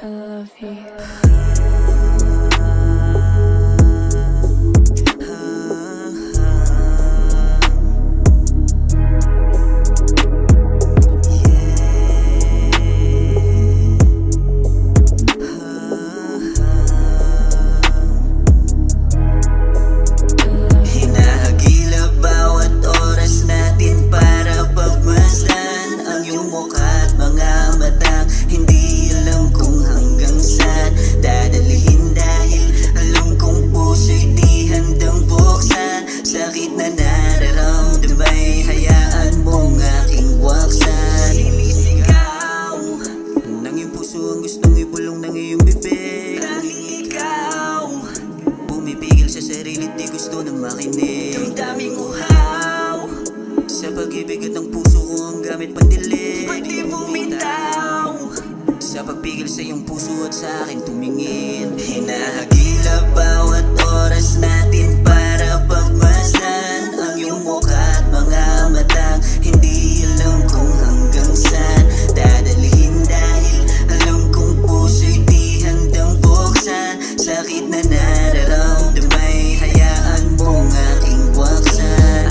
I love you. Hinahagilap bawat oras natin para pagmasdan ang iyong mukha at mga matang hindi alam kung hanggang saan dadalhin, dahil alam kong puso'y di handang buksan. Sakit na nararamdamay, hayaan mong aking waksan. Sinisigaw ng iyong puso ang gustong ibulong ng iyong bibig. Tanging ikaw pumipigil sa sarili, di gusto na makinig. Damdaming uhaw sa pag-ibig at ang puso ko ang gamit pandilig. Ba't di bumitaw sa pagpigil sa iyong puso at sa akin tumingin? Hinahagilap bawat oras natin para pagmasdan ang iyong mukha at mga matang hindi alam kung hanggang saan dadalhin, dahil alam kong puso'y di handang buksan. Sakit na nararamdamay, hayaan mong aking waksan.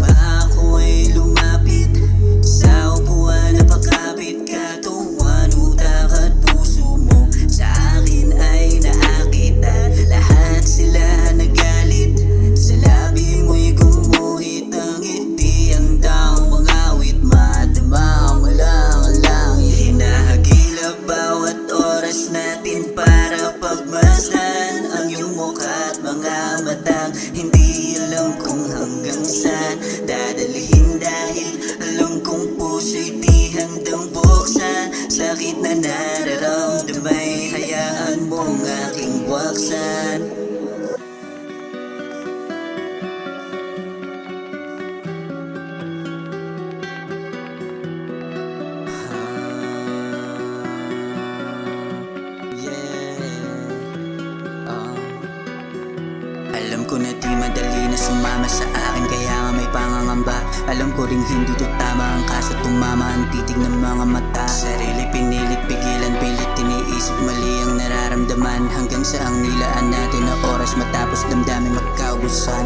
At ako ay lumapit sa upuan, napakapit, katawan, utak at puso mo sa akin ay naakit. At lahat sila nagalit, sa labi mo'y gumuhit ang ngiti. Ang daong mga awit, madama mo lang ang langit. Hinahagilap bawat oras natin para pagmasdan ang iyong mukha at mga matang hindi alam kung hanggang saan dadalhin, dahil alam kong puso'y di handang buksan. Sakit na nararamdamay, hayaan mong aking waksan. Alam ko na di madali na sumama sa akin, kaya nga may pangangamba. Alam ko ring hindi to tama ang kaso tumama ang titig ng mga mata. Sarili pinilit, pigilan, pilit, tiniisip mali ang nararamdaman, hanggang sa ang nilaan natin na oras matapos damdamin magkaubusan.